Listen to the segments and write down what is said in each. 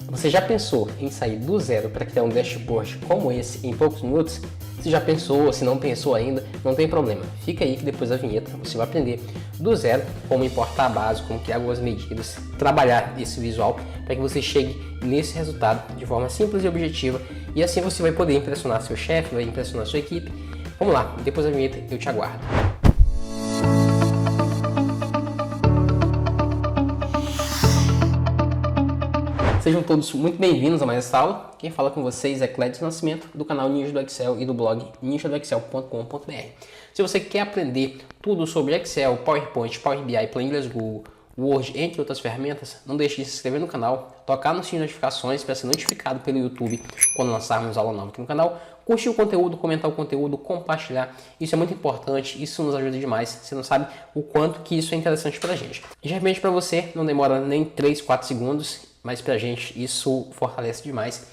Você já pensou em sair do zero para criar um dashboard como esse em poucos minutos? Se já pensou, se não pensou ainda, não tem problema. Fica aí que depois da vinheta você vai aprender do zero como importar a base, como criar algumas medidas, trabalhar esse visual para que você chegue nesse resultado de forma simples e objetiva, e assim você vai poder impressionar seu chefe, vai impressionar sua equipe. Vamos lá, depois da vinheta eu te aguardo. Sejam todos muito bem-vindos a mais essa aula. Quem fala com vocês é Clédio Nascimento, do canal Ninja do Excel e do blog ninjadoexcel.com.br. Se você quer aprender tudo sobre Excel, PowerPoint, Power BI, planilhas Google, Word, entre outras ferramentas, não deixe de se inscrever no canal, tocar no sininho de notificações para ser notificado pelo YouTube quando lançarmos aula nova aqui no canal, curtir o conteúdo, comentar o conteúdo, compartilhar. Isso é muito importante, isso nos ajuda demais. Você não sabe o quanto que isso é interessante para a gente. E geralmente para você não demora nem 3, 4 segundos, mas pra gente isso fortalece demais.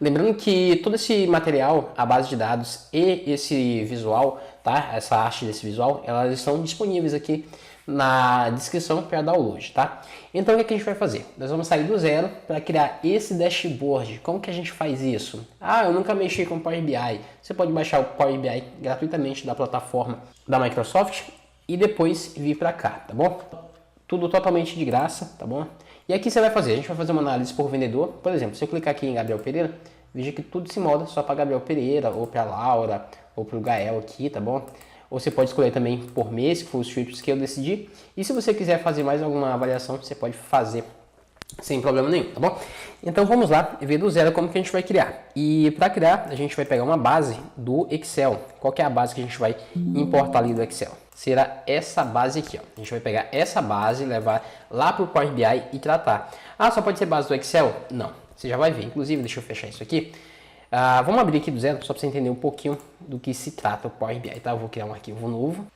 Lembrando que todo esse material, a base de dados e esse visual, tá? Essa arte desse visual, elas estão disponíveis aqui na descrição para download, tá? Então o que a gente vai fazer? Nós vamos sair do zero para criar esse dashboard. Como que a gente faz isso? Ah, eu nunca mexi com Power BI. Você pode baixar o Power BI gratuitamente da plataforma da Microsoft e depois vir para cá, tá bom? Tudo totalmente de graça, tá bom? E aqui você vai fazer, a gente vai fazer uma análise por vendedor. Por exemplo, se eu clicar aqui em Gabriel Pereira, veja que tudo se molda só para Gabriel Pereira, ou para Laura, ou para o Gael aqui, tá bom? Ou você pode escolher também por mês, que foi os filtros que eu decidi. E se você quiser fazer mais alguma avaliação, você pode fazer sem problema nenhum, tá bom? Então vamos lá ver do zero como que a gente vai criar. E para criar, a gente vai pegar uma base do Excel. Qual que é a base que a gente vai importar ali do Excel? Será essa base aqui, ó. A gente vai pegar essa base, levar lá para o Power BI e tratar. Ah, só pode ser base do Excel? Não, você já vai ver. Inclusive, deixa eu fechar isso aqui. Vamos abrir aqui do zero, só para você entender um pouquinho do que se trata o Power BI, tá? Eu vou criar um arquivo novo.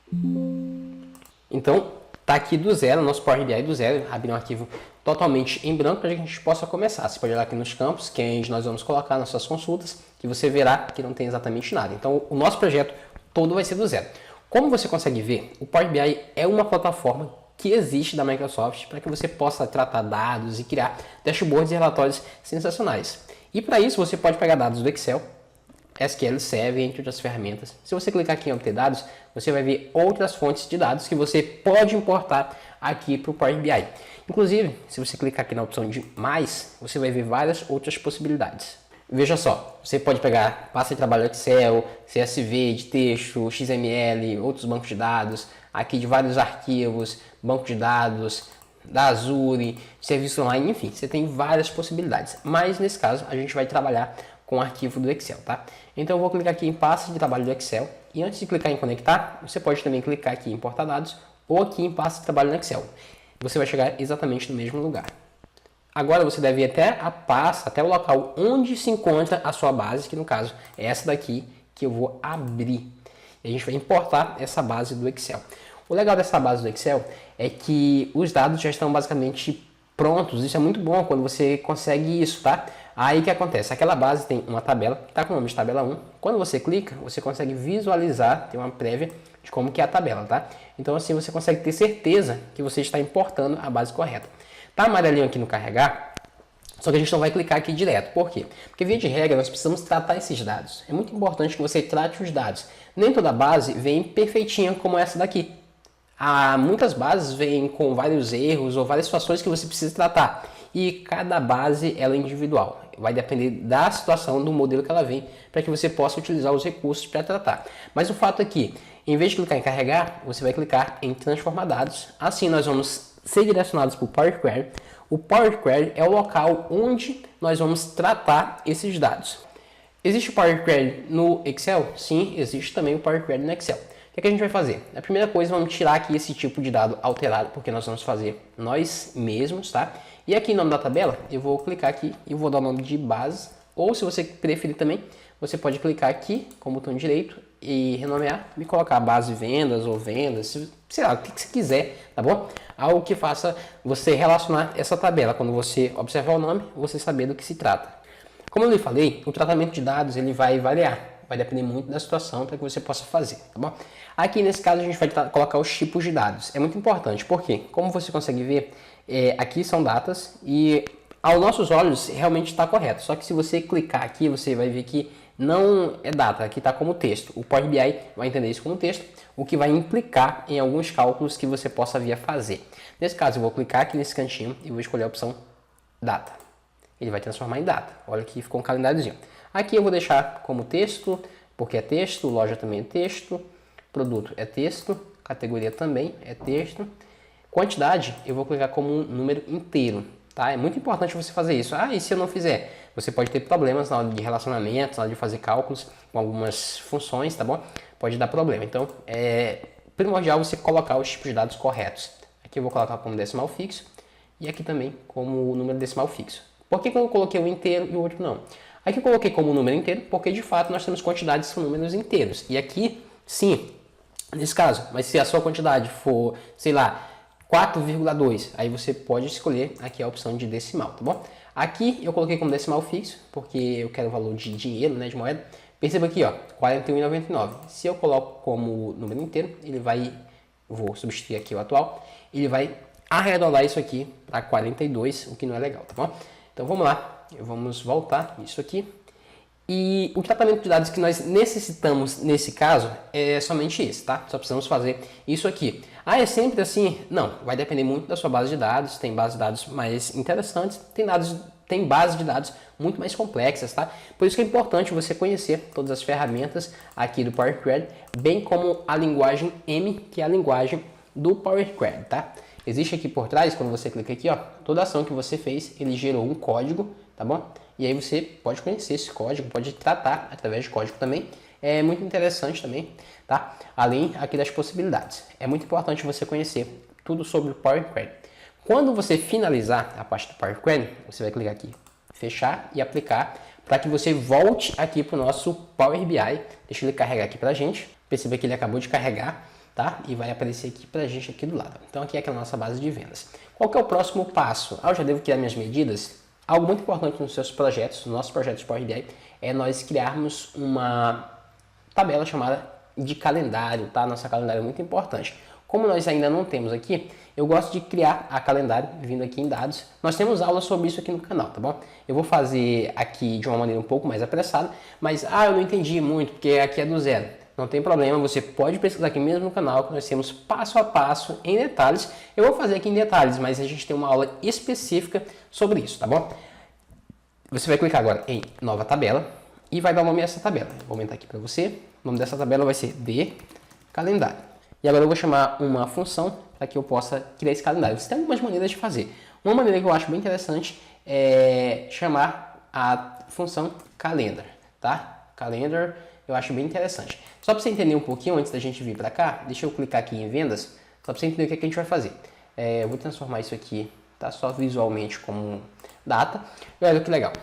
Então, tá aqui do zero, nosso Power BI do zero. Abrir um arquivo totalmente em branco para que a gente possa começar. Você pode olhar aqui nos campos, que é onde nós vamos colocar nossas consultas, que você verá que não tem exatamente nada. Então, o nosso projeto todo vai ser do zero. Como você consegue ver, o Power BI é uma plataforma que existe da Microsoft para que você possa tratar dados e criar dashboards e relatórios sensacionais. E para isso você pode pegar dados do Excel, SQL Server, entre outras ferramentas. Se você clicar aqui em obter dados, você vai ver outras fontes de dados que você pode importar aqui para o Power BI. Inclusive, se você clicar aqui na opção de mais, você vai ver várias outras possibilidades. Veja só, você pode pegar pasta de trabalho Excel, CSV de texto, XML, outros bancos de dados, aqui de vários arquivos, banco de dados, da Azure, serviço online, enfim, você tem várias possibilidades. Mas nesse caso a gente vai trabalhar com o arquivo do Excel, tá? Então eu vou clicar aqui em pasta de trabalho do Excel e antes de clicar em conectar, você pode também clicar aqui em importar dados ou aqui em pasta de trabalho no Excel. Você vai chegar exatamente no mesmo lugar. Agora você deve ir até a pasta, até o local onde se encontra a sua base, que no caso é essa daqui que eu vou abrir. E a gente vai importar essa base do Excel. O legal dessa base do Excel é que os dados já estão basicamente prontos. Isso é muito bom quando você consegue isso, tá? Aí o que acontece? Aquela base tem uma tabela, que está com o nome de tabela 1. Quando você clica, você consegue visualizar, tem uma prévia de como que é a tabela, tá? Então assim você consegue ter certeza que você está importando a base correta. Tá amarelinho aqui no carregar, só que a gente não vai clicar aqui direto. Por quê? Porque via de regra nós precisamos tratar esses dados. É muito importante que você trate os dados. Nem toda base vem perfeitinha como essa daqui. Muitas bases vêm com vários erros ou várias situações que você precisa tratar. E cada base ela é individual. Vai depender da situação, do modelo que ela vem, para que você possa utilizar os recursos para tratar. Mas o fato é que, em vez de clicar em carregar, você vai clicar em transformar dados. Assim nós vamos ser direcionados para o Power Query. O Power Query é o local onde nós vamos tratar esses dados. Existe o Power Query no Excel? Sim, existe também o Power Query no Excel. O que a gente vai fazer? A primeira coisa, vamos tirar aqui esse tipo de dado alterado, porque nós vamos fazer nós mesmos, tá? E aqui em nome da tabela, eu vou clicar aqui e vou dar o nome de base, ou se você preferir também, você pode clicar aqui com o botão direito e renomear, e colocar base vendas ou vendas, sei lá, o que você quiser, tá bom? Algo que faça você relacionar essa tabela, quando você observar o nome, você saber do que se trata. Como eu lhe falei, o tratamento de dados ele vai variar, vai depender muito da situação para que você possa fazer, tá bom? Aqui nesse caso a gente vai colocar os tipos de dados, é muito importante, porque como você consegue ver, aqui são datas e aos nossos olhos realmente está correto. Só que se você clicar aqui, você vai ver que não é data, aqui está como texto. O Power BI vai entender isso como texto, o que vai implicar em alguns cálculos que você possa vir a fazer. Nesse caso, eu vou clicar aqui nesse cantinho e vou escolher a opção data. Ele vai transformar em data. Olha aqui, ficou um calendáriozinho. Aqui eu vou deixar como texto, porque é texto, loja também é texto, produto é texto, categoria também é texto. Quantidade, eu vou clicar como um número inteiro, tá? É muito importante você fazer isso. Ah, e se eu não fizer? Você pode ter problemas na hora de relacionamento, na hora de fazer cálculos com algumas funções, tá bom? Pode dar problema. Então, é primordial você colocar os tipos de dados corretos. Aqui eu vou colocar como decimal fixo e aqui também como número decimal fixo. Por que eu coloquei o inteiro e o outro não? Aqui eu coloquei como número inteiro porque, de fato, nós temos quantidades com números inteiros. E aqui, sim, nesse caso, mas se a sua quantidade for, sei lá, 4,2, aí você pode escolher aqui a opção de decimal, tá bom? Aqui eu coloquei como decimal fixo, porque eu quero o valor de dinheiro, né, de moeda. Perceba aqui, ó, 41,99. Se eu coloco como número inteiro, ele vai, vou substituir aqui o atual, ele vai arredondar isso aqui para 42, o que não é legal, tá bom? Então vamos lá, vamos voltar isso aqui. E o tratamento de dados que nós necessitamos nesse caso é somente esse, tá? Só precisamos fazer isso aqui. Ah, é sempre assim? Não, vai depender muito da sua base de dados. Tem bases de dados mais interessantes, tem bases de dados muito mais complexas, tá? Por isso que é importante você conhecer todas as ferramentas aqui do Power Query, bem como a linguagem M, que é a linguagem do Power Query, tá? Existe aqui por trás, quando você clica aqui, ó, toda ação que você fez, ele gerou um código, tá bom? E aí você pode conhecer esse código, pode tratar através de código também. É muito interessante também, tá? Além aqui das possibilidades. É muito importante você conhecer tudo sobre o Power Query. Quando você finalizar a parte do Power Query, você vai clicar aqui, fechar e aplicar, para que você volte aqui para o nosso Power BI. Deixa ele carregar aqui para a gente. Perceba que ele acabou de carregar, tá? E vai aparecer aqui para a gente aqui do lado. Então aqui é aquela nossa base de vendas. Qual que é o próximo passo? Eu já devo criar minhas medidas. Algo muito importante nos seus projetos, nos nossos projetos de Power BI, é nós criarmos uma tabela chamada de calendário, tá? Nossa calendário é muito importante. Como nós ainda não temos aqui, eu gosto de criar a calendário vindo aqui em dados. Nós temos aulas sobre isso aqui no canal, tá bom? Eu vou fazer aqui de uma maneira um pouco mais apressada, mas eu não entendi muito, porque aqui é do zero. Não tem problema, você pode pesquisar aqui mesmo no canal, que nós temos passo a passo, em detalhes. Eu vou fazer aqui em detalhes, mas a gente tem uma aula específica sobre isso, tá bom? Você vai clicar agora em nova tabela e vai dar nome a essa tabela. Vou aumentar aqui para você. O nome dessa tabela vai ser de calendário. E agora eu vou chamar uma função para que eu possa criar esse calendário. Você tem algumas maneiras de fazer. Uma maneira que eu acho bem interessante é chamar a função calendar, tá? Calendar eu acho bem interessante. Só para você entender um pouquinho antes da gente vir para cá, deixa eu clicar aqui em vendas, só para você entender o que a gente vai fazer. Eu vou transformar isso aqui, tá? Só visualmente como data. E olha que legal.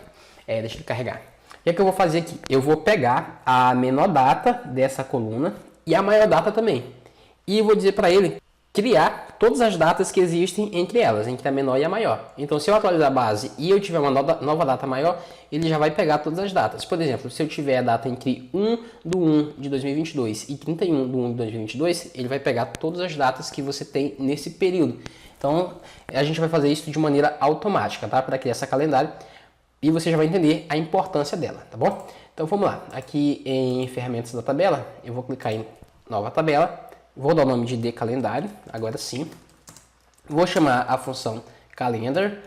Deixa eu carregar. O que é que eu vou fazer aqui? Eu vou pegar a menor data dessa coluna e a maior data também. E vou dizer para ele criar todas as datas que existem entre elas, entre a menor e a maior. Então, se eu atualizar a base e eu tiver uma nova data maior, ele já vai pegar todas as datas. Por exemplo, se eu tiver a data entre 1/1 de 2022 e 31/1 de 2022, ele vai pegar todas as datas que você tem nesse período. Então, a gente vai fazer isso de maneira automática, tá? Para criar essa calendário. E você já vai entender a importância dela, tá bom? Então, vamos lá. Aqui em ferramentas da tabela, eu vou clicar em nova tabela. Vou dar o nome de calendário, agora sim. Vou chamar a função calendar.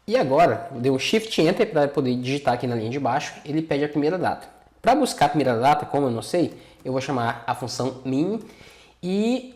E agora, eu dei um Shift Enter para poder digitar aqui na linha de baixo. Ele pede a primeira data. Para buscar a primeira data, como eu não sei, eu vou chamar a função min e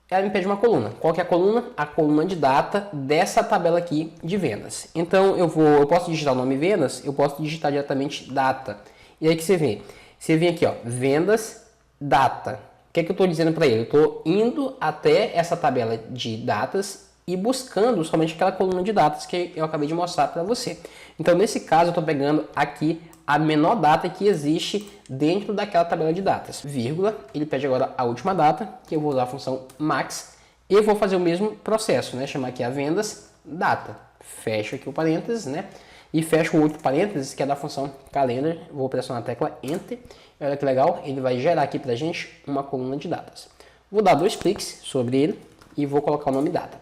ela me pede uma coluna. Qual que é a coluna? A coluna de data dessa tabela aqui de vendas. Então, eu posso digitar o nome vendas, eu posso digitar diretamente data. E aí que você vê? Você vem aqui, ó, vendas, data. O que é que eu estou dizendo para ele? Eu estou indo até essa tabela de datas e buscando somente aquela coluna de datas que eu acabei de mostrar para você. Então, nesse caso, eu estou pegando aqui a menor data que existe dentro daquela tabela de datas. Vírgula, ele pede agora a última data, que eu vou usar a função max, e eu vou fazer o mesmo processo, né? Chamar aqui a vendas, data. Fecho aqui o parênteses, né? E fecho o outro parênteses, que é da função calendar. Vou pressionar a tecla Enter. Olha que legal, ele vai gerar aqui pra gente uma coluna de datas. Vou dar 2 cliques sobre ele e vou colocar o nome data.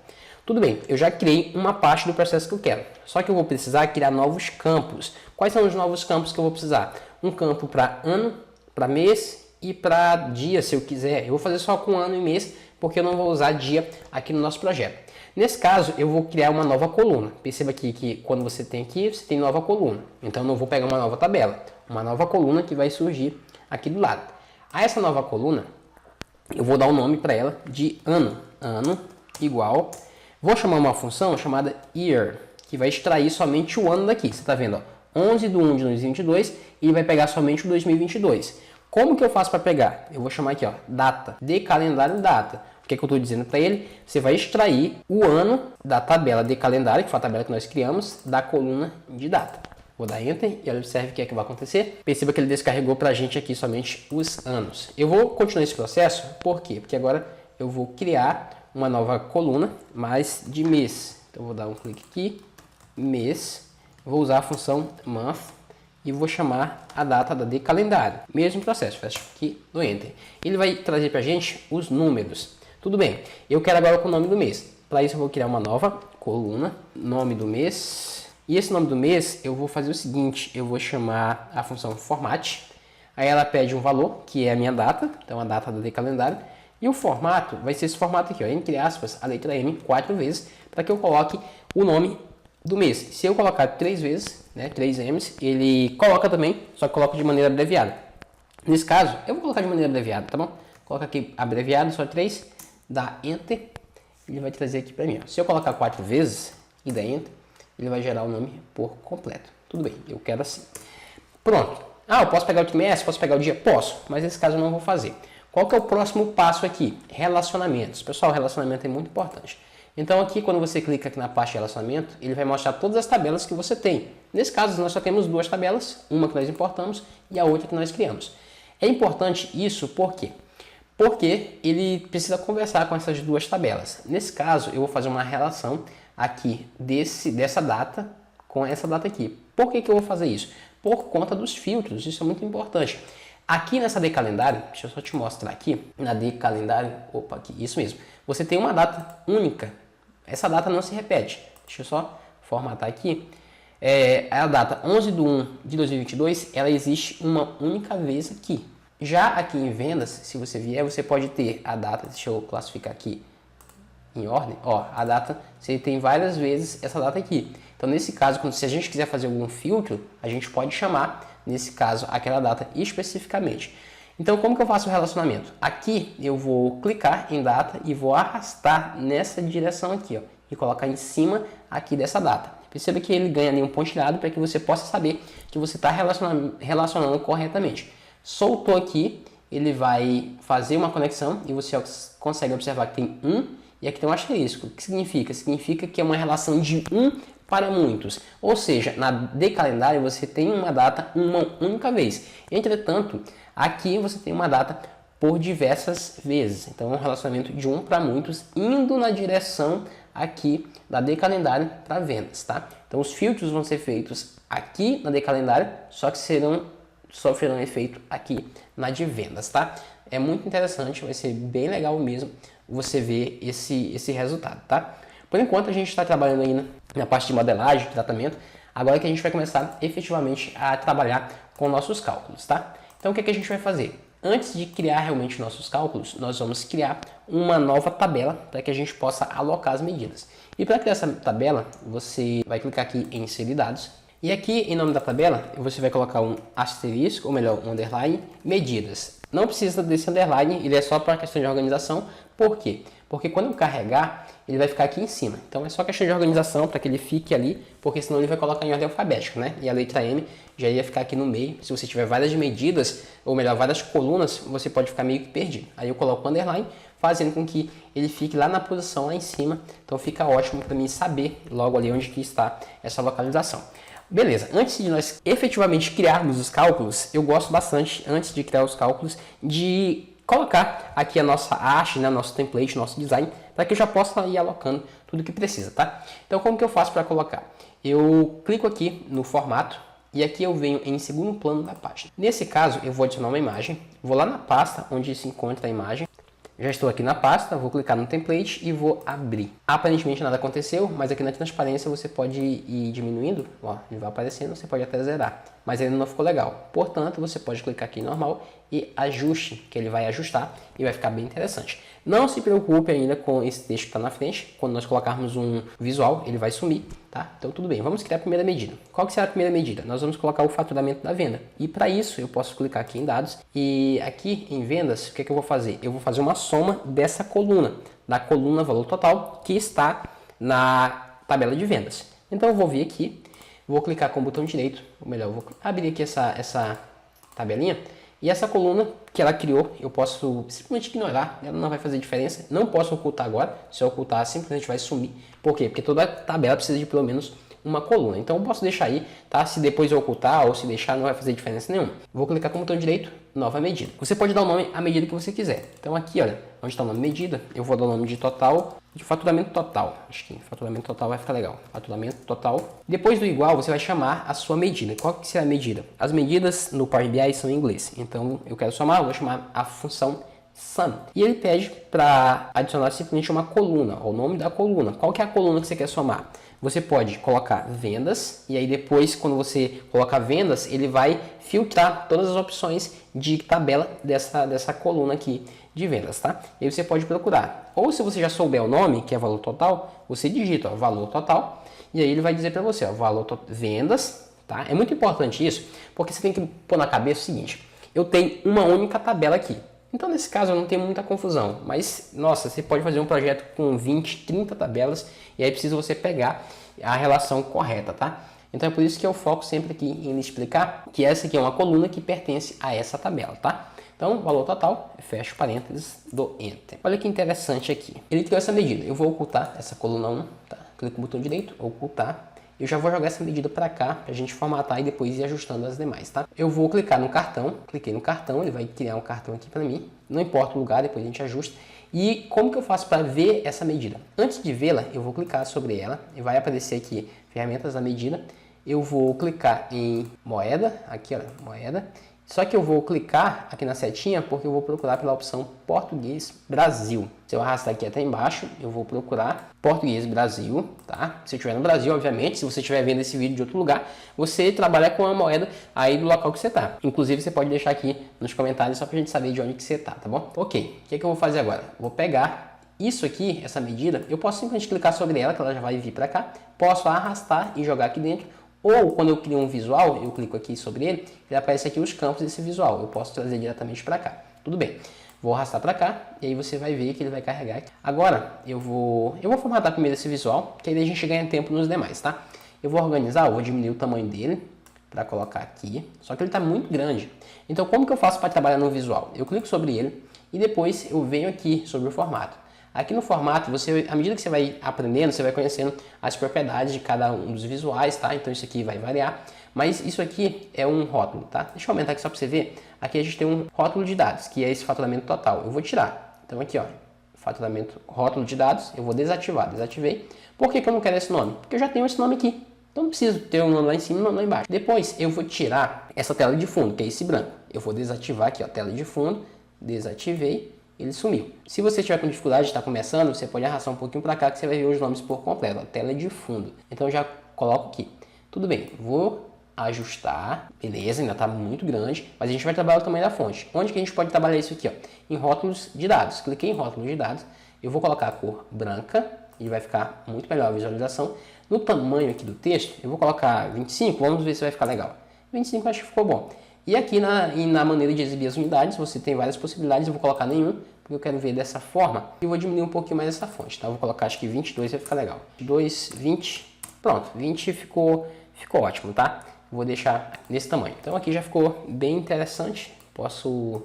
Tudo bem, eu já criei uma parte do processo que eu quero, só que eu vou precisar criar novos campos. Quais são os novos campos que eu vou precisar? Um campo para ano, para mês e para dia, se eu quiser. Eu vou fazer só com ano e mês, porque eu não vou usar dia aqui no nosso projeto. Nesse caso, eu vou criar uma nova coluna. Perceba aqui que quando você tem aqui, você tem nova coluna. Então, eu não vou pegar uma nova tabela. Uma nova coluna que vai surgir aqui do lado. A essa nova coluna, eu vou dar um nome para ela de ano. Ano igual. Vou chamar uma função chamada year, que vai extrair somente o ano daqui. Você está vendo, ó, 11/1 de 2022 e ele vai pegar somente o 2022. Como que eu faço para pegar? Eu vou chamar aqui, ó, data, de calendário data. O que é que eu estou dizendo para ele? Você vai extrair o ano da tabela de calendário, que foi a tabela que nós criamos, da coluna de data. Vou dar Enter e observe o que é que vai acontecer. Perceba que ele descarregou para a gente aqui somente os anos. Eu vou continuar esse processo, por quê? Porque agora eu vou criar uma nova coluna, mas de mês. Então, eu vou dar um clique aqui, mês. Vou usar a função month e vou chamar a data de calendário. Mesmo processo, fecho aqui no Enter. Ele vai trazer para a gente os números. Tudo bem, eu quero agora com o nome do mês. Para isso eu vou criar uma nova coluna, nome do mês. E esse nome do mês eu vou fazer o seguinte, eu vou chamar a função format. Aí ela pede um valor, que é a minha data, então a data de calendário. E o formato vai ser esse formato aqui, ó, entre aspas, a letra M 4 vezes, para que eu coloque o nome do mês. Se eu colocar 3 vezes, né, 3 M's, ele coloca também, só que coloca de maneira abreviada. Nesse caso, eu vou colocar de maneira abreviada, tá bom? Coloca aqui abreviado, só 3, dá Enter, ele vai trazer aqui para mim. Ó. Se eu colocar 4 vezes e der Enter, ele vai gerar o nome por completo. Tudo bem, eu quero assim. Pronto. Ah, eu posso pegar o trimestre, posso pegar o dia? Posso, mas nesse caso eu não vou fazer. Qual que é o próximo passo aqui? Relacionamentos. Pessoal, relacionamento é muito importante. Então aqui, quando você clica aqui na parte de relacionamento, ele vai mostrar todas as tabelas que você tem. Nesse caso, nós só temos 2 tabelas, uma que nós importamos e a outra que nós criamos. É importante isso por quê? Porque ele precisa conversar com essas 2 tabelas. Nesse caso, eu vou fazer uma relação aqui dessa data com essa data aqui. Por que eu vou fazer isso? Por conta dos filtros, isso é muito importante. Aqui nessa de calendário, deixa eu só te mostrar aqui, na de calendário, opa, aqui, isso mesmo. Você tem uma data única, essa data não se repete. Deixa eu só formatar aqui. A data 11/1 de 2022, ela existe uma única vez aqui. Já aqui em vendas, se você vier, você pode ter a data, deixa eu classificar aqui em ordem, ó, a data, você tem várias vezes essa data aqui. Então, nesse caso, se a gente quiser fazer algum filtro, a gente pode chamar, nesse caso, aquela data especificamente. Então, como que eu faço o relacionamento? Aqui, eu vou clicar em data e vou arrastar nessa direção aqui, ó, e colocar em cima aqui dessa data. Perceba que ele ganha ali um pontilhado para que você possa saber que você está relacionando corretamente. Soltou aqui, ele vai fazer uma conexão e você consegue observar que tem 1 e aqui tem um asterisco. O que significa? Significa que é uma relação de 1 para muitos. Ou seja, na de calendário você tem uma data uma única vez. Entretanto, aqui você tem uma data por diversas vezes. Então é um relacionamento de 1 para muitos, indo na direção aqui da de calendário para vendas, tá? Então os filtros vão ser feitos aqui na de calendário, só que sofrerão efeito aqui na de vendas, tá? É muito interessante, vai ser bem legal mesmo você ver esse resultado, tá? Por enquanto a gente está trabalhando ainda na parte de modelagem, de tratamento, agora que a gente vai começar efetivamente a trabalhar com nossos cálculos, tá? Então o que a gente vai fazer? Antes de criar realmente nossos cálculos, nós vamos criar uma nova tabela para que a gente possa alocar as medidas. E para criar essa tabela, você vai clicar aqui em inserir dados. E aqui, em nome da tabela, você vai colocar um asterisco, ou melhor, um underline, medidas. Não precisa desse underline, ele é só para questão de organização. Por quê? Porque quando eu carregar, ele vai ficar aqui em cima. Então é só questão de organização para que ele fique ali, porque senão ele vai colocar em ordem alfabética, né? E a letra M já ia ficar aqui no meio. Se você tiver várias medidas, ou melhor, várias colunas, você pode ficar meio que perdido. Aí eu coloco o underline, fazendo com que ele fique lá na posição lá em cima. Então fica ótimo para mim saber logo ali onde que está essa localização. Beleza, antes de nós efetivamente criarmos os cálculos, eu gosto bastante, antes de criar os cálculos, de colocar aqui a nossa arte, né, nosso template, nosso design, para que eu já possa ir alocando tudo que precisa, tá? Então, como que eu faço para colocar? Eu clico aqui no formato e aqui eu venho em segundo plano da página. Nesse caso, eu vou adicionar uma imagem, vou lá na pasta onde se encontra a imagem, Já estou aqui na pasta, vou clicar no template e vou abrir. Aparentemente nada aconteceu, mas aqui na transparência você pode ir diminuindo, ó, ele vai aparecendo, você pode até zerar, mas ainda não ficou legal. Portanto, você pode clicar aqui em normal e ajuste, que ele vai ajustar e vai ficar bem interessante. Não se preocupe ainda com esse texto que está na frente, quando nós colocarmos um visual, ele vai sumir, tá? Então tudo bem, vamos criar a primeira medida. Qual que será a primeira medida? Nós vamos colocar o faturamento da venda. E para isso eu posso clicar aqui em dados e aqui em vendas, o que eu vou fazer? Eu vou fazer uma soma dessa coluna, da coluna valor total, que está na tabela de vendas. Então eu vou vir aqui, vou clicar com o botão direito, ou melhor, eu vou abrir aqui essa tabelinha, e essa coluna que ela criou, eu posso simplesmente ignorar, ela não vai fazer diferença, não posso ocultar agora, se eu ocultar simplesmente vai sumir. Por quê? Porque toda tabela precisa de pelo menos uma coluna, então eu posso deixar aí, tá? Se depois eu ocultar ou se deixar não vai fazer diferença nenhuma. Vou clicar com o botão direito, nova medida. Você pode dar o nome à medida que você quiser. Então aqui, olha, onde está o nome medida, eu vou dar o nome de total, de faturamento total. Acho que faturamento total vai ficar legal. Faturamento total. Depois do igual, você vai chamar a sua medida. Qual que será a medida? As medidas no Power BI são em inglês. Então eu quero somar, eu vou chamar a função sum. E ele pede para adicionar simplesmente uma coluna, o nome da coluna. Qual que é a coluna que você quer somar? Você pode colocar vendas e aí depois, quando você colocar vendas, ele vai filtrar todas as opções de tabela dessa coluna aqui de vendas, tá? E aí você pode procurar. Ou se você já souber o nome, que é valor total, você digita, ó, valor total, e aí ele vai dizer para você, ó, valor vendas, tá? É muito importante isso, porque você tem que pôr na cabeça o seguinte, eu tenho uma única tabela aqui. Então, nesse caso, eu não tenho muita confusão, mas, nossa, você pode fazer um projeto com 20, 30 tabelas e aí precisa você pegar a relação correta, tá? Então, é por isso que eu foco sempre aqui em explicar que essa aqui é uma coluna que pertence a essa tabela, tá? Então, valor total, fecho parênteses, dou Enter. Olha que interessante aqui. Ele criou essa medida. Eu vou ocultar essa coluna 1, tá? Clico no botão direito, ocultar. Eu já vou jogar essa medida para cá, para a gente formatar e depois ir ajustando as demais, tá? Eu vou clicar no cartão, cliquei no cartão, ele vai criar um cartão aqui para mim. Não importa o lugar, depois a gente ajusta. E como que eu faço para ver essa medida? Antes de vê-la, eu vou clicar sobre ela e vai aparecer aqui ferramentas da medida. Eu vou clicar em moeda, aqui ó, moeda. Só que eu vou clicar aqui na setinha porque eu vou procurar pela opção Português Brasil. Se eu arrastar aqui até embaixo, eu vou procurar Português Brasil, tá? Se eu estiver no Brasil, obviamente, se você estiver vendo esse vídeo de outro lugar, você trabalha com a moeda aí do local que você tá. Inclusive, você pode deixar aqui nos comentários só pra gente saber de onde que você tá, tá bom? Ok, o que é que eu vou fazer agora? Vou pegar isso aqui, essa medida, eu posso simplesmente clicar sobre ela, que ela já vai vir para cá. Posso arrastar e jogar aqui dentro. Ou quando eu crio um visual, eu clico aqui sobre ele, ele aparece aqui os campos desse visual. Eu posso trazer diretamente para cá. Tudo bem. Vou arrastar para cá e aí você vai ver que ele vai carregar aqui. Agora, eu vou formatar primeiro esse visual, que aí a gente ganha tempo nos demais, tá? Eu vou organizar, eu vou diminuir o tamanho dele para colocar aqui. Só que ele está muito grande. Então, como que eu faço para trabalhar no visual? Eu clico sobre ele e depois eu venho aqui sobre o formato. Aqui no formato, à medida que você vai aprendendo, você vai conhecendo as propriedades de cada um dos visuais, tá? Então isso aqui vai variar, mas isso aqui é um rótulo, tá? Deixa eu aumentar aqui só para você ver. Aqui a gente tem um rótulo de dados, que é esse faturamento total. Eu vou tirar. Então aqui, ó, faturamento, rótulo de dados, eu vou desativar. Desativei. Por que que eu não quero esse nome? Porque eu já tenho esse nome aqui. Então não preciso ter um nome lá em cima e um nome lá embaixo. Depois eu vou tirar essa tela de fundo, que é esse branco. Eu vou desativar aqui, ó, tela de fundo, desativei. Ele sumiu. Se você tiver com dificuldade de estar começando, você pode arrastar um pouquinho para cá que você vai ver os nomes por completo. A tela de fundo. Então eu já coloco aqui. Tudo bem, vou ajustar. Beleza, ainda está muito grande, mas a gente vai trabalhar o tamanho da fonte. Onde que a gente pode trabalhar isso aqui? Ó? Em rótulos de dados. Cliquei em rótulos de dados. Eu vou colocar a cor branca e vai ficar muito melhor a visualização. No tamanho aqui do texto, eu vou colocar 25. Vamos ver se vai ficar legal. 25 acho que ficou bom. E aqui na maneira de exibir as unidades, você tem várias possibilidades. Eu vou colocar nenhum, porque eu quero ver dessa forma. E vou diminuir um pouquinho mais essa fonte, tá? Eu vou colocar acho que 22 vai ficar legal. 22, 20, pronto. 20 ficou ótimo, tá? Vou deixar nesse tamanho. Então aqui já ficou bem interessante. Posso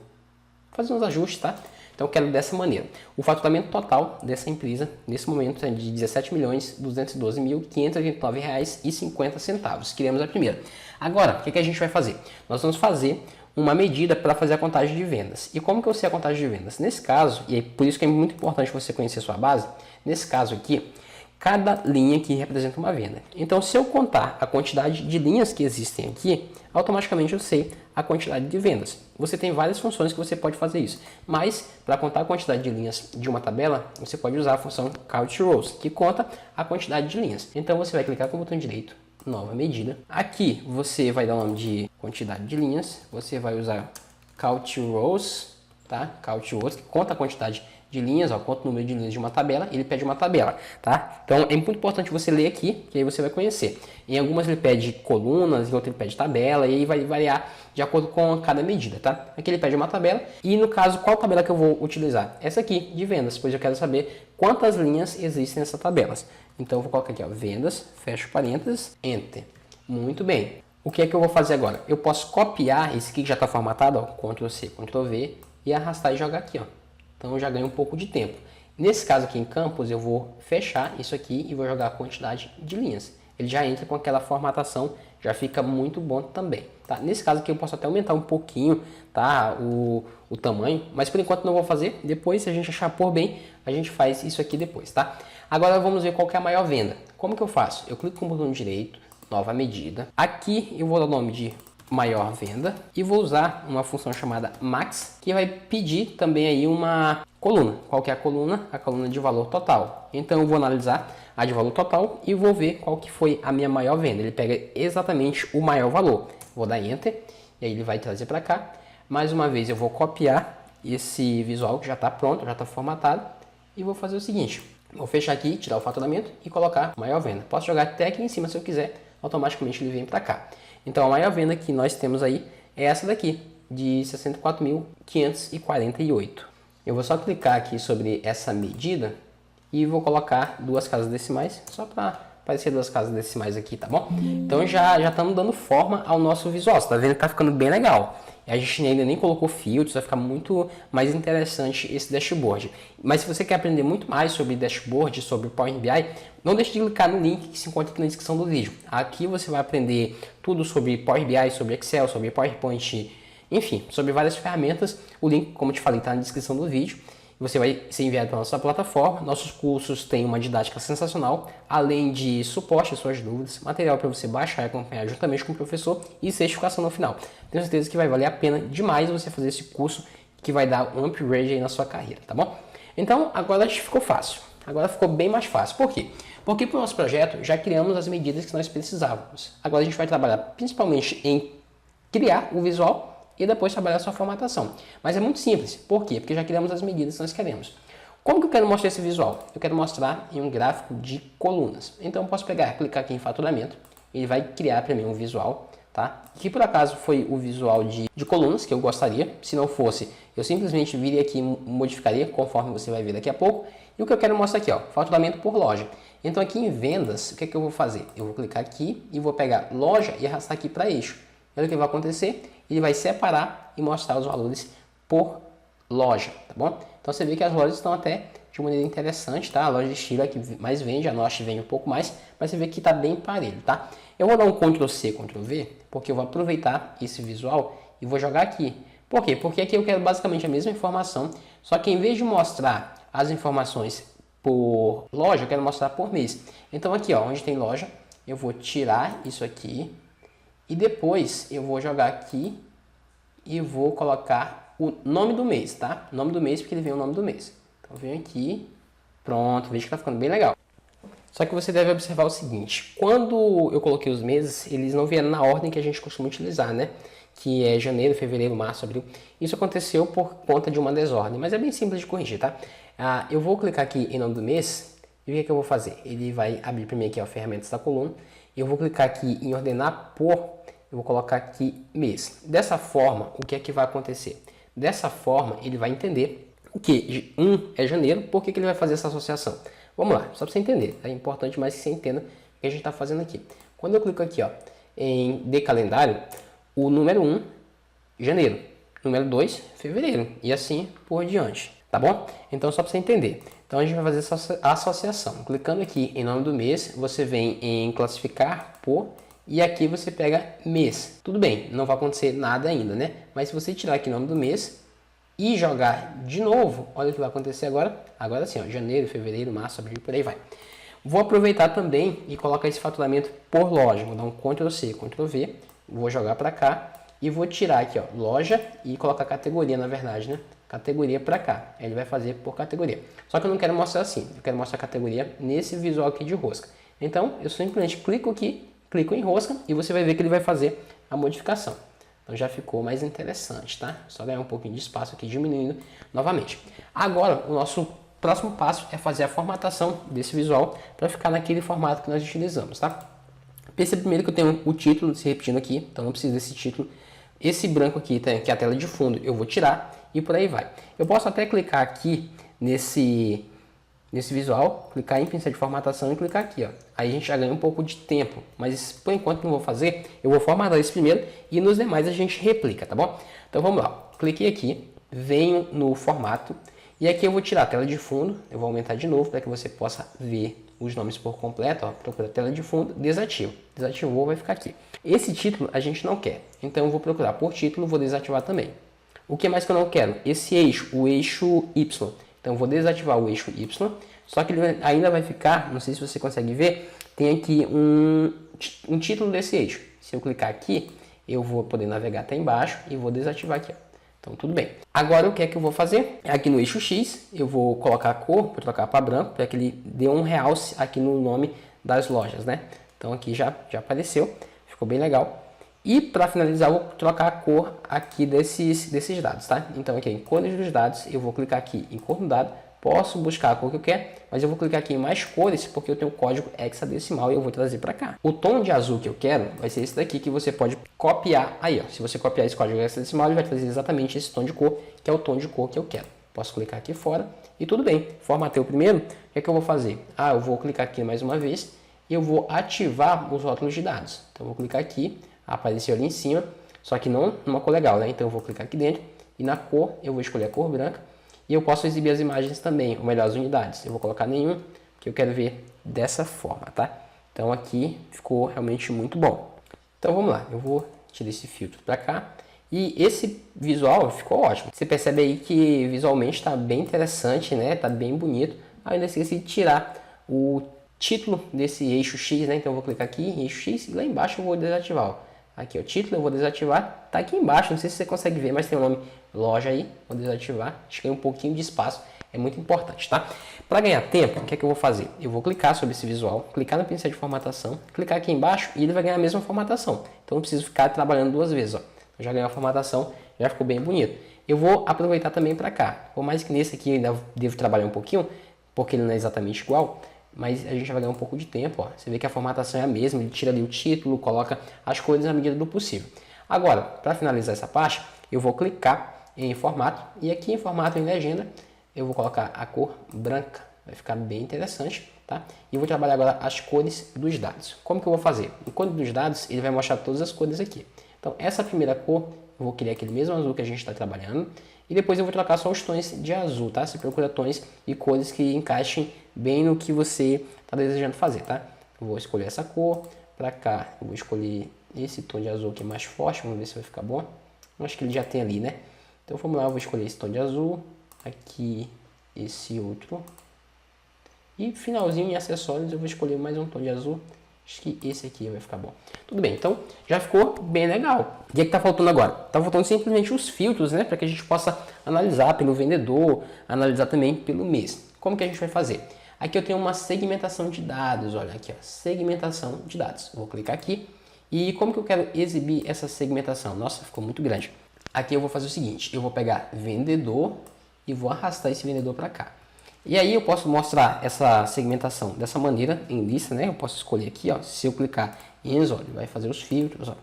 fazer uns ajustes, tá? Então eu quero dessa maneira. O faturamento total dessa empresa, nesse momento, é de R$ 17.212.589,50. Criamos a primeira. Agora, o que a gente vai fazer? Nós vamos fazer uma medida para fazer a contagem de vendas. E como que eu sei a contagem de vendas? Nesse caso, e é por isso que é muito importante você conhecer a sua base, nesse caso aqui, cada linha aqui representa uma venda. Então, se eu contar a quantidade de linhas que existem aqui, automaticamente eu sei a quantidade de vendas. Você tem várias funções que você pode fazer isso, mas para contar a quantidade de linhas de uma tabela, você pode usar a função Count Rows, que conta a quantidade de linhas. Então, você vai clicar com o botão direito, nova medida. Aqui você vai dar o nome de quantidade de linhas, você vai usar Count Rows, tá? Count Rows, que conta a quantidade de linhas, ó, quanto número de linhas de uma tabela, ele pede uma tabela, tá? Então é muito importante você ler aqui, que aí você vai conhecer. Em algumas ele pede colunas, em outras ele pede tabela, e aí vai variar de acordo com cada medida, tá? Aqui ele pede uma tabela, e no caso, qual tabela que eu vou utilizar? Essa aqui, de vendas, pois eu quero saber quantas linhas existem nessas tabelas. Então eu vou colocar aqui, ó, vendas, fecho parênteses, enter. Muito bem. O que é que eu vou fazer agora? Eu posso copiar esse aqui que já está formatado, ó, Ctrl C, Ctrl V, e arrastar e jogar aqui, ó. Então eu já ganho um pouco de tempo. Nesse caso aqui em Campos, eu vou fechar isso aqui e vou jogar a quantidade de linhas. Ele já entra com aquela formatação, já fica muito bom também. Tá? Nesse caso aqui eu posso até aumentar um pouquinho, tá? o tamanho, mas por enquanto não vou fazer. Depois, se a gente achar por bem, a gente faz isso aqui depois. Tá? Agora vamos ver qual que é a maior venda. Como que eu faço? Eu clico com o botão direito, nova medida. Aqui eu vou dar o nome de maior venda e vou usar uma função chamada max, que vai pedir também aí uma coluna. Qual que é a coluna? A coluna de valor total. Então eu vou analisar a de valor total e vou ver qual que foi a minha maior venda. Ele pega exatamente o maior valor. Vou dar enter e aí ele vai trazer para cá. Mais uma vez eu vou copiar esse visual que já está pronto, já está formatado, e vou fazer o seguinte: vou fechar aqui, tirar o faturamento e colocar maior venda. Posso jogar até aqui em cima se eu quiser, automaticamente ele vem para cá. Então a maior venda que nós temos aí é essa daqui, de 64.548. Eu vou só clicar aqui sobre essa medida e vou colocar duas casas decimais, só para aparecer duas casas decimais aqui, tá bom? Então já estamos dando forma ao nosso visual, você tá vendo que tá ficando bem legal. A gente ainda nem colocou filtros, vai ficar muito mais interessante esse dashboard. Mas se você quer aprender muito mais sobre dashboard, sobre Power BI, não deixe de clicar no link que se encontra aqui na descrição do vídeo. Aqui você vai aprender tudo sobre Power BI, sobre Excel, sobre PowerPoint, enfim, sobre várias ferramentas. O link, como eu te falei, está na descrição do vídeo. Você vai ser enviado para a nossa plataforma. Nossos cursos têm uma didática sensacional, além de suporte às suas dúvidas, material para você baixar e acompanhar juntamente com o professor e certificação no final. Tenho certeza que vai valer a pena demais você fazer esse curso, que vai dar um upgrade aí na sua carreira, tá bom? Então, agora acho que ficou fácil. Agora ficou bem mais fácil. Por quê? Porque para o nosso projeto já criamos as medidas que nós precisávamos. Agora a gente vai trabalhar principalmente em criar o visual e depois trabalhar a sua formatação. Mas é muito simples. Por quê? Porque já criamos as medidas que nós queremos. Como que eu quero mostrar esse visual? Eu quero mostrar em um gráfico de colunas. Então eu posso pegar, clicar aqui em faturamento, ele vai criar para mim um visual, tá? Que por acaso foi o visual de colunas que eu gostaria. Se não fosse, eu simplesmente viria aqui e modificaria, conforme você vai ver daqui a pouco. E o que eu quero mostrar aqui, ó, faturamento por loja. Então aqui em vendas, o que é que eu vou fazer? Eu vou clicar aqui e vou pegar loja e arrastar aqui para eixo. E o que vai acontecer? Ele vai separar e mostrar os valores por loja, tá bom? Então você vê que as lojas estão até de maneira interessante, tá? A loja de estilo é que mais vende, a Norte vende um pouco mais, mas você vê que está bem parelho, tá? Eu vou dar um Ctrl C, Ctrl V, porque eu vou aproveitar esse visual e vou jogar aqui. Por quê? Porque aqui eu quero basicamente a mesma informação, só que em vez de mostrar as informações por loja, eu quero mostrar por mês. Então aqui, ó, onde tem loja, eu vou tirar isso aqui e depois eu vou jogar aqui e vou colocar o nome do mês, tá? Nome do mês, porque ele vem o nome do mês. Então vem aqui, pronto, veja que tá ficando bem legal. Só que você deve observar o seguinte: quando eu coloquei os meses, eles não vieram na ordem que a gente costuma utilizar, né? Que é janeiro, fevereiro, março, abril. Isso aconteceu por conta de uma desordem, mas é bem simples de corrigir, tá? Eu vou clicar aqui em nome do mês e o que eu vou fazer? Ele vai abrir para mim aqui, ó, ferramentas da coluna. Eu vou clicar aqui em ordenar por, eu vou colocar aqui mês. Dessa forma, o que é que vai acontecer? Dessa forma, ele vai entender o que 1 é janeiro, por que ele vai fazer essa associação? Vamos lá, só para você entender. É importante mais que você entenda o que a gente está fazendo aqui. Quando eu clico aqui, ó, em de calendário, o número 1, janeiro. Número 2, fevereiro. E assim por diante. Tá bom? Então, só para você entender. Então, a gente vai fazer essa associação. Clicando aqui em nome do mês, você vem em classificar por e aqui você pega mês. Tudo bem, não vai acontecer nada ainda, né? Mas se você tirar aqui o nome do mês e jogar de novo, olha o que vai acontecer agora. Agora sim, ó, janeiro, fevereiro, março, abril, por aí vai. Vou aproveitar também e colocar esse faturamento por loja. Vou dar um Ctrl C, Ctrl V, vou jogar para cá e vou tirar aqui, ó, loja e colocar categoria, na verdade, né? Categoria para cá. Ele vai fazer por categoria. Só que eu não quero mostrar assim, eu quero mostrar a categoria nesse visual aqui de rosca. Então, eu simplesmente clico aqui, clico em rosca e você vai ver que ele vai fazer a modificação. Então já ficou mais interessante, tá? Só ganhar um pouquinho de espaço aqui, diminuindo novamente. Agora, o nosso próximo passo é fazer a formatação desse visual para ficar naquele formato que nós utilizamos, tá? Perceba primeiro que eu tenho o título se repetindo aqui, então não preciso desse título. Esse branco aqui, que é a tela de fundo, eu vou tirar e por aí vai. Eu posso até clicar aqui nesse visual, clicar em pincel de formatação e clicar aqui, ó. Aí a gente já ganha um pouco de tempo, mas por enquanto não vou fazer, eu vou formatar esse primeiro e nos demais a gente replica, tá bom? Então vamos lá, cliquei aqui, venho no formato e aqui eu vou tirar a tela de fundo, eu vou aumentar de novo para que você possa ver os nomes por completo, ó. Procura a tela de fundo, desativo, desativou, vai ficar aqui. Esse título a gente não quer, então eu vou procurar por título, vou desativar também. O que mais que eu não quero? Esse eixo, o eixo Y. Então eu vou desativar o eixo Y, só que ele ainda vai ficar, não sei se você consegue ver, tem aqui um título desse eixo. Se eu clicar aqui, eu vou poder navegar até embaixo e vou desativar aqui, ó. Então tudo bem. Agora o que é que eu vou fazer? Aqui no eixo X, eu vou colocar a cor, vou trocar para branco, para que ele dê um realce aqui no nome das lojas, né? Então aqui já apareceu, ficou bem legal. E para finalizar, eu vou trocar a cor aqui desses dados, tá? Então aqui em cores dos dados, eu vou clicar aqui em cor do dado, posso buscar a cor que eu quero, mas eu vou clicar aqui em mais cores, porque eu tenho o código hexadecimal e eu vou trazer para cá. O tom de azul que eu quero vai ser esse daqui que você pode copiar aí, ó. Se você copiar esse código hexadecimal, ele vai trazer exatamente esse tom de cor, que é o tom de cor que eu quero. Posso clicar aqui fora e tudo bem. Formatei o primeiro, o que é que eu vou fazer? Eu vou clicar aqui mais uma vez e eu vou ativar os rótulos de dados. Então eu vou clicar aqui, apareceu ali em cima, só que não numa cor legal, né? Então eu vou clicar aqui dentro e na cor eu vou escolher a cor branca e eu posso exibir as imagens também, ou melhor, as unidades. Eu vou colocar nenhum, que eu quero ver dessa forma, tá? Então aqui ficou realmente muito bom. Então vamos lá, eu vou tirar esse filtro para cá e esse visual ficou ótimo. Você percebe aí que visualmente está bem interessante, né? Tá bem bonito. Ainda esqueci de tirar o título desse eixo X, né? Então eu vou clicar aqui em eixo X e lá embaixo eu vou desativar, ó. Aqui o título eu vou desativar, tá aqui embaixo, não sei se você consegue ver, mas tem o nome loja aí, vou desativar, acho que tem um pouquinho de espaço, é muito importante, tá? Para ganhar tempo, o que é que eu vou fazer? Eu vou clicar sobre esse visual, clicar no pincel de formatação, clicar aqui embaixo e ele vai ganhar a mesma formatação, então não preciso ficar trabalhando duas vezes, ó. Eu já ganhei a formatação, já ficou bem bonito. Eu vou aproveitar também para cá, por mais que nesse aqui eu ainda devo trabalhar um pouquinho, porque ele não é exatamente igual, mas a gente vai ganhar um pouco de tempo, ó. Você vê que a formatação é a mesma, ele tira ali o título, coloca as cores na medida do possível. Agora, para finalizar essa parte, eu vou clicar em formato, e aqui em formato em legenda, eu vou colocar a cor branca, vai ficar bem interessante, tá? E vou trabalhar agora as cores dos dados. Como que eu vou fazer? O código dos dados, ele vai mostrar todas as cores aqui. Então, essa primeira cor, eu vou criar aquele mesmo azul que a gente está trabalhando, e depois eu vou trocar só os tons de azul, tá? Você procura tons e cores que encaixem bem no que você está desejando fazer, tá? Eu vou escolher essa cor, para cá eu vou escolher esse tom de azul aqui mais forte, vamos ver se vai ficar bom. Acho que ele já tem ali, né? Então vamos lá, eu vou escolher esse tom de azul, aqui esse outro. E finalzinho em acessórios eu vou escolher mais um tom de azul. Acho que esse aqui vai ficar bom. Tudo bem, então já ficou bem legal. O que é que tá faltando agora? Tá faltando simplesmente os filtros, né? Para que a gente possa analisar pelo vendedor, analisar também pelo mês. Como que a gente vai fazer? Aqui eu tenho uma segmentação de dados, olha aqui, ó, segmentação de dados. Eu vou clicar aqui e como que eu quero exibir essa segmentação? Nossa, ficou muito grande. Aqui eu vou fazer o seguinte, eu vou pegar vendedor e vou arrastar esse vendedor para cá. E aí eu posso mostrar essa segmentação dessa maneira em lista, né? Eu posso escolher aqui, ó, se eu clicar em Enzo, ele vai fazer os filtros, ó.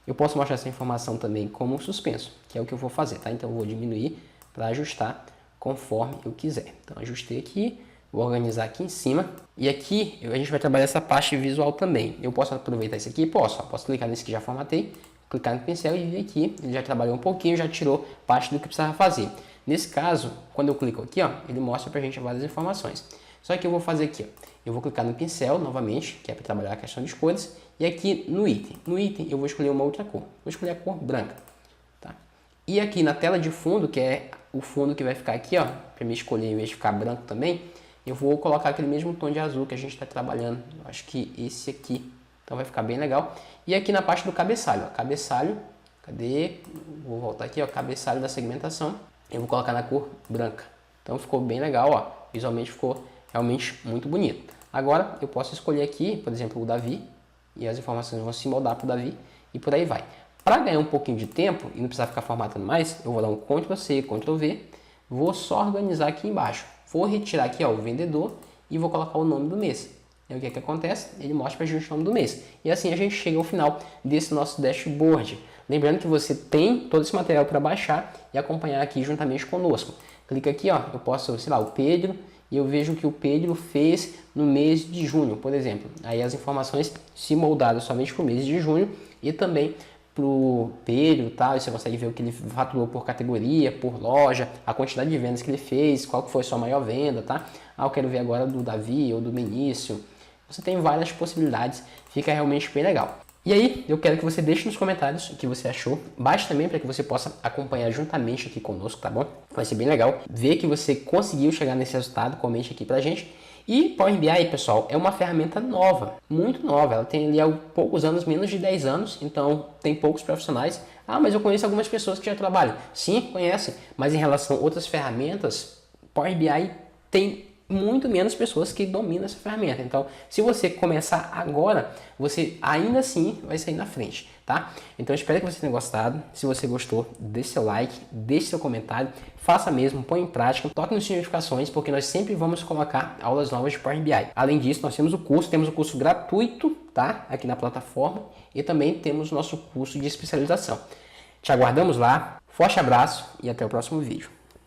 Eu posso mostrar essa informação também como suspenso, que é o que eu vou fazer, tá? Então eu vou diminuir para ajustar conforme eu quiser. Então ajustei aqui, vou organizar aqui em cima e aqui a gente vai trabalhar essa parte visual também. Eu posso aproveitar esse aqui? Posso clicar nesse que já formatei, clicar no pincel e vir aqui, ele já trabalhou um pouquinho, já tirou parte do que precisava fazer. Nesse caso, quando eu clico aqui, ó, ele mostra pra gente várias informações. Só que eu vou fazer aqui, ó, eu vou clicar no pincel novamente, que é para trabalhar a questão de cores, e aqui no item. No item eu vou escolher uma outra cor. Vou escolher a cor branca, tá? E aqui na tela de fundo, que é o fundo que vai ficar aqui, ó, para me escolher em vez de ficar branco também, eu vou colocar aquele mesmo tom de azul que a gente está trabalhando. Eu acho que esse aqui. Então vai ficar bem legal. E aqui na parte do cabeçalho, ó, cabeçalho, cadê? Vou voltar aqui, ó, cabeçalho da segmentação. Eu vou colocar na cor branca. Então ficou bem legal, ó. Visualmente ficou realmente muito bonito. Agora eu posso escolher aqui, por exemplo, o Davi. E as informações vão se moldar para o Davi e por aí vai. Para ganhar um pouquinho de tempo e não precisar ficar formatando mais, eu vou dar um Ctrl+C, Ctrl+V. Vou só organizar aqui embaixo. Vou retirar aqui, ó, o vendedor e vou colocar o nome do mês. E o que que acontece? Ele mostra para a gente o nome do mês. E assim a gente chega ao final desse nosso dashboard. Lembrando que você tem todo esse material para baixar e acompanhar aqui juntamente conosco. Clica aqui, ó, eu posso, sei lá, o Pedro, e eu vejo que o Pedro fez no mês de junho, por exemplo. Aí as informações se moldaram somente para o mês de junho e também para o Pedro, tá? E você consegue ver o que ele faturou por categoria, por loja, a quantidade de vendas que ele fez, qual que foi a sua maior venda, tá? Ah, eu quero ver agora do Davi ou do Benício. Você tem várias possibilidades, fica realmente bem legal. E aí, eu quero que você deixe nos comentários o que você achou. Baixe também para que você possa acompanhar juntamente aqui conosco, tá bom? Vai ser bem legal ver que você conseguiu chegar nesse resultado. Comente aqui pra gente. E Power BI, pessoal, é uma ferramenta nova, muito nova. Ela tem ali há poucos anos, menos de 10 anos, então tem poucos profissionais. Ah, mas eu conheço algumas pessoas que já trabalham. Sim, conhecem, mas em relação a outras ferramentas, Power BI tem muito menos pessoas que dominam essa ferramenta. Então, se você começar agora, você ainda assim vai sair na frente, tá? Então, espero que você tenha gostado. Se você gostou, deixe seu like, deixe seu comentário, faça mesmo, põe em prática, toque nas notificações, porque nós sempre vamos colocar aulas novas de Power BI. Além disso, nós temos o curso gratuito, tá? Aqui na plataforma, e também temos o nosso curso de especialização. Te aguardamos lá, forte abraço e até o próximo vídeo.